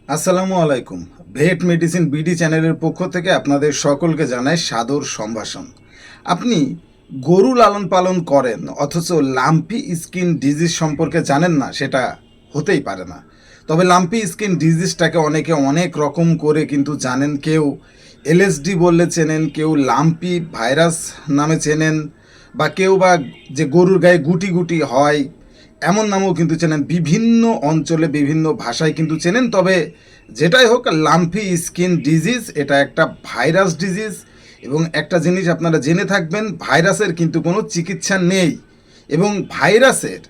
আসসালামু আলাইকুম। ভেট medicine BD চ্যানেলের পক্ষ থেকে আপনাদের সকলকে জানাই সাদর সম্ভাষণ। আপনি গরু লালন পালন করেন অথচ লাম্পি স্কিন ডিজিজ সম্পর্কে জানেন না, সেটা হতেই পারে না। তবে লাম্পি স্কিন ডিজিজটাকে অনেকে অনেক রকম করে কিন্তু জানেন। কেউ এলএসডি বললে চেনেন, কেউ লাম্পি ভাইরাস নামে চেনেন, বা কেউ বা যে গরুর গায়ে গুটি গুটি হয় এমন নামও কিন্তু চেনেন। বিভিন্ন অঞ্চলে বিভিন্ন ভাষায় কিন্তু চেনেন। তবে যেটাই হোক, লাম্পি স্কিন ডিজিজ এটা একটা ভাইরাস ডিজিজ। এবং একটা জিনিস আপনারা জেনে থাকবেন, ভাইরাসের কিন্তু কোনো চিকিৎসা নেই। এবং ভাইরাসের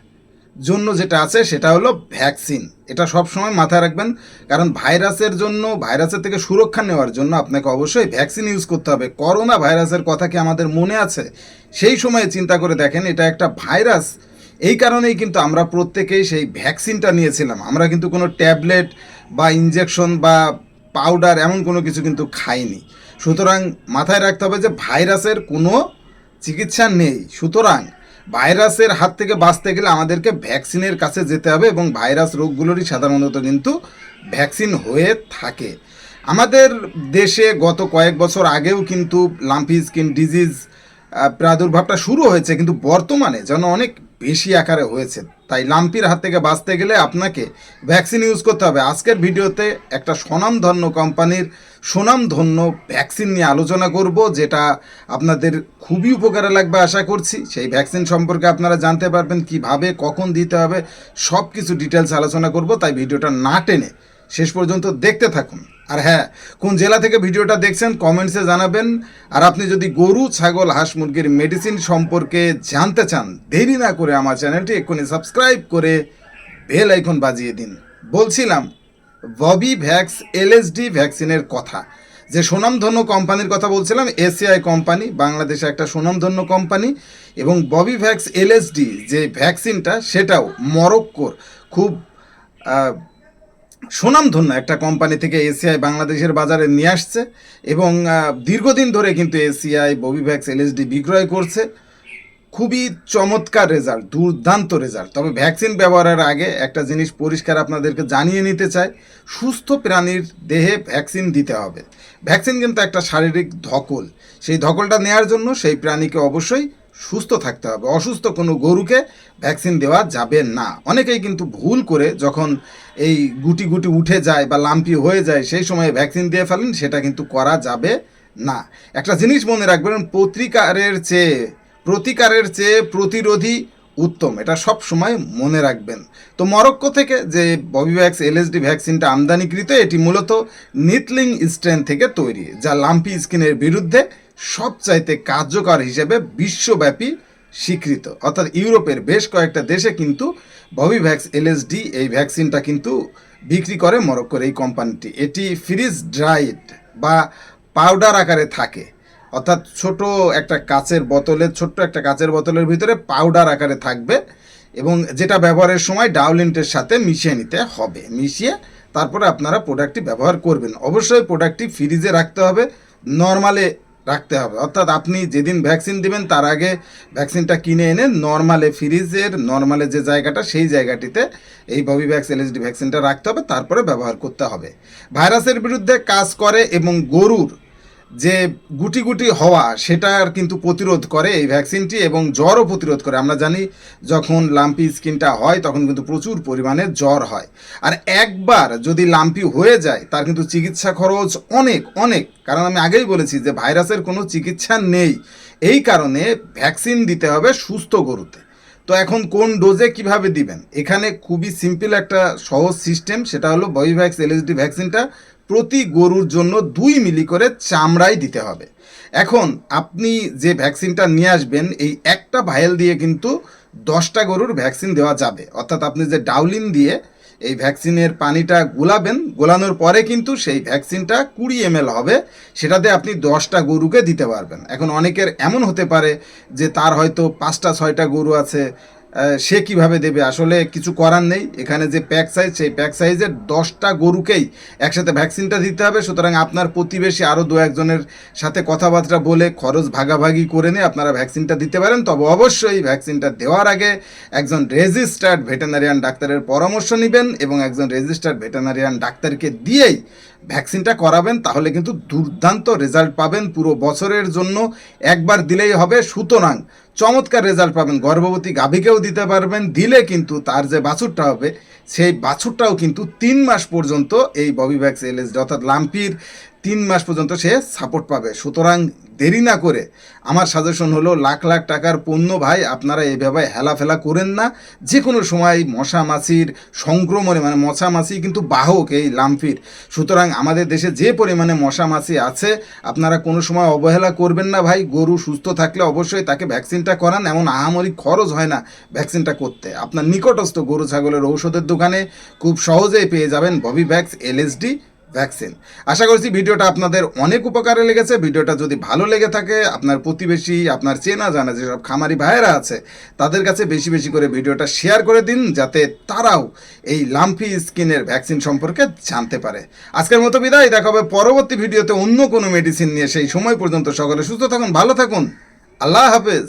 জন্য যেটা আছে সেটা হলো ভ্যাকসিন। এটা সব সময় মাথায় রাখবেন, কারণ ভাইরাসের জন্য, ভাইরাসের থেকে সুরক্ষা নেওয়ার জন্য আপনাকে অবশ্যই ভ্যাকসিন ইউজ করতে হবে। করোনা ভাইরাসের কথা কি আমাদের মনে আছে? সেই সময়ে চিন্তা করে দেখেন, এটা একটা ভাইরাস। এই কারণেই কিন্তু আমরা প্রত্যেকেই সেই ভ্যাকসিনটা নিয়েছিলাম। আমরা কিন্তু কোনো ট্যাবলেট বা ইনজেকশন বা পাউডার এমন কোনো কিছু কিন্তু খাইনি। সুতরাং মাথায় রাখতে হবে যে ভাইরাসের কোনো চিকিৎসা নেই। সুতরাং ভাইরাসের হাত থেকে বাঁচতে গেলে আমাদেরকে ভ্যাকসিনের কাছে যেতে হবে, এবং ভাইরাস রোগগুলোরই সাধারণত কিন্তু ভ্যাকসিন হয়ে থাকে। আমাদের দেশে গত কয়েক বছর আগেও কিন্তু লাম্পি স্কিন ডিজিজ প্রাদুর্ভাবটা শুরু হয়েছে, কিন্তু বর্তমানে যেন অনেক বেশি আকারে হয়েছে। তাই লাম্পির হাত থেকে বাঁচতে গেলে আপনাকে ভ্যাকসিন ইউজ করতে হবে। আজকের ভিডিওতে একটা স্বনামধন্য কোম্পানির সুনামধন্য ভ্যাকসিন নিয়ে আলোচনা করব, যেটা আপনাদের খুবই উপকারে লাগবে আশা করছি। সেই ভ্যাকসিন সম্পর্কে আপনারা জানতে পারবেন, কিভাবে কখন দিতে হবে, সব কিছু ডিটেলস আলোচনা করব। তাই ভিডিওটা না টেনে শেষ পর্যন্ত দেখতে থাকুন। আর হ্যাঁ, কোন জেলা থেকে ভিডিওটা দেখছেন কমেন্টসে জানাবেন। আর আপনি যদি গরু, ছাগল, হাঁস, মুরগির মেডিসিন সম্পর্কে জানতে চান, দেরি না করে আমার চ্যানেলটি এক্ষুনি সাবস্ক্রাইব করে বেল আইকন বাজিয়ে দিন। বলছিলাম ববি ভ্যাক্স এলএসডি ভ্যাকসিনের কথা। যে সুনামধন্য কোম্পানির কথা বলছিলাম, এসিআই কোম্পানি, বাংলাদেশে একটা সুনামধন্য কোম্পানি। এবং ববি ভ্যাক্স এলএসডি যে ভ্যাকসিনটা, সেটাও মরক্কোর খুব সুনামধন্য একটা কোম্পানি থেকে এসিআই বাংলাদেশের বাজারে নিয়ে আসছে। এবং দীর্ঘদিন ধরে কিন্তু এসিআই ববিভ্যাক্স এলএসডি বিক্রয় করছে। খুবই চমৎকার রেজাল্ট, দুর্দান্ত রেজাল্ট। তবে ভ্যাকসিন ব্যবহারের আগে একটা জিনিস পরিষ্কার আপনাদেরকে জানিয়ে নিতে চাই, সুস্থ প্রাণীর দেহে ভ্যাকসিন দিতে হবে। ভ্যাকসিন কিন্তু একটা শারীরিক ধকল। সেই ধকলটা নেওয়ার জন্য সেই প্রাণীকে অবশ্যই সুস্থ থাকতে হবে। অসুস্থ কোনো গরুকে ভ্যাকসিন দেওয়া যাবে না। অনেকেই কিন্তু ভুল করে যখন এই গুটি গুটি উঠে যায় বা লাম্পি হয়ে যায়, সেই সময় ভ্যাকসিন দিয়ে ফেলেন, সেটা কিন্তু করা যাবে না। একটা জিনিস মনে রাখবেন, প্রতিকারের চেয়ে প্রতিরোধী উত্তম। এটা সব সময় মনে রাখবেন। তো মরক্কো থেকে যে ববিভ্যাক্স এলএসডি ভ্যাকসিনটা আমদানিকৃত, এটি মূলত নিথলিং স্ট্রেন থেকে তৈরি, যা লাম্পি স্কিনের বিরুদ্ধে সবচাইতে কার্যকর হিসেবে বিশ্বব্যাপী স্বীকৃত। অর্থাৎ ইউরোপের বেশ কয়েকটা দেশে কিন্তু ববিভ্যাক্স এলএসডি এই ভ্যাকসিনটা কিন্তু বিক্রি করে মরক্কোর এই কোম্পানিটি। এটি ফ্রিজ ড্রাইড বা পাউডার আকারে থাকে। অর্থাৎ ছোট্ট একটা কাচের বোতলের ভিতরে পাউডার আকারে থাকবে, এবং যেটা ব্যবহারের সময় ডাউলিন্টের সাথে মিশিয়ে নিতে হবে। মিশিয়ে তারপরে আপনারা প্রোডাক্টটি ব্যবহার করবেন। অবশ্যই প্রোডাক্টটি ফ্রিজে রাখতে হবে, নর্মালে রাখতে হবে। অর্থাৎ আপনি যেদিন ভ্যাকসিন দিবেন তার আগে ভ্যাকসিনটা কিনে এনে নর্মালে যে জায়গাটা, সেই জায়গাটিতে এই ববিভ্যাক্স এলএসডি ভ্যাকসিনটা রাখতে হবে, তারপরে ব্যবহার করতে হবে। ভাইরাসের বিরুদ্ধে কাজ করে এবং গরুর যে গুটি গুটি হওয়া, সেটার কিন্তু প্রতিরোধ করে এই ভ্যাকসিনটি, এবং জ্বরও প্রতিরোধ করে। আমরা জানি যখন লাম্পি স্কিনটা হয় তখন কিন্তু প্রচুর পরিমাণে জ্বর হয়। আর একবার যদি লাম্পি হয়ে যায়, তার কিন্তু চিকিৎসা খরচ অনেক অনেক। কারণ আমি আগেই বলেছি যে ভাইরাসের কোনো চিকিৎসা নেই। এই কারণে ভ্যাকসিন দিতে হবে সুস্থ গরুতে। তো এখন কোন ডোজে কিভাবে দিবেন, এখানে খুবই সিম্পল একটা সহজ সিস্টেম। সেটা হলো ববিভ্যাক্স এলএসডি ভ্যাকসিনটা প্রতি গরুর জন্য 2 মিলি করে চামড়ায় দিতে হবে। এখন আপনি যে ভ্যাকসিনটা নিয়ে আসবেন, এই একটা ভায়েল দিয়ে কিন্তু 10টা গরুর ভ্যাকসিন দেওয়া যাবে। অর্থাৎ আপনি যে ডাউলিন দিয়ে এই ভ্যাকসিনের পানিটা গোলানোর পরে কিন্তু সেই ভ্যাকসিনটা 20 ml হবে, সেটাতে আপনি 10টা গরুকে দিতে পারবেন। এখন অনেকের এমন হতে পারে যে তার হয়তো 5টা 6টা গরু আছে, সে কিভাবে দেবে? আসলে কিছু করার নেই। এখানে যে প্যাক সাইজ, সেই প্যাক সাইজের 10টা গরুকেই একসাথে ভ্যাকসিনটা দিতে হবে। সুতরাং আপনার প্রতিবেশী আরও 2-1 জনের সাথে কথাবার্তা বলে খরচ ভাগাভাগি করে নিয়ে আপনারা ভ্যাকসিনটা দিতে পারেন। তবে অবশ্যই ভ্যাকসিনটা দেওয়ার আগে একজন রেজিস্টার্ড ভেটেরিনারিয়ান ডাক্তারের পরামর্শ নেবেন এবং একজন রেজিস্টার্ড ভেটেরিনারিয়ান ডাক্তারকে দিয়েই ভ্যাকসিনটা করাবেন। তাহলে কিন্তু দুর্দান্ত রেজাল্ট পাবেন। পুরো বছরের জন্য একবার দিলেই হবে। সুতরাং চমৎকার রেজাল্ট পাবেন। গর্ভবতী গাভীকেও দিতে পারবেন। দিলে কিন্তু তার যে বাছুরটা হবে সেই বাছুরটাও কিন্তু 3 মাস পর্যন্ত এই ববিভ্যাক্স এলএসডি অর্থাৎ লাম্পির 3 মাস পর্যন্ত সে সাপোর্ট পাবে। সুতরাং দেরি না করে আমার সাজেশন হলো, লাখ লাখ টাকার পণ্য ভাই আপনারা এইভাবে হেলাফেলা করেন না। যে কোনো সময় মশা মাছির সংক্রমণে, মানে মশা মাছি কিন্তু বাহক এই লাম্পির। সুতরাং আমাদের দেশে যে পরিমাণে মশা মাছি আছে, আপনারা কোনো সময় অবহেলা করবেন না ভাই। গরু সুস্থ থাকলে অবশ্যই তাকে ভ্যাকসিনটা করান। এমন আহামরি খরচ হয় না ভ্যাকসিনটা করতে। আপনার নিকটস্থ গরু ছাগলের ঔষধের দোকানে খুব সহজেই পেয়ে যাবেন ববিভ্যাক্স এলএসডি ভ্যাকসিন। আশা করছি ভিডিওটা আপনাদের অনেক উপকারে লেগেছে। ভিডিওটা যদি ভালো লেগে থাকে, আপনার প্রতিবেশী, আপনার চেনা জানা যেসব খামারি ভাইয়েরা আছে তাদের কাছে বেশি বেশি করে ভিডিওটা শেয়ার করে দিন, যাতে তারাও এই লাম্পি স্কিনের ভ্যাকসিন সম্পর্কে জানতে পারে। আজকের মতো বিদায়, দেখা হবে পরবর্তী ভিডিওতে অন্য কোনো মেডিসিন নিয়ে। সেই সময় পর্যন্ত সকলে সুস্থ থাকুন, ভালো থাকুন। আল্লাহ হাফেজ।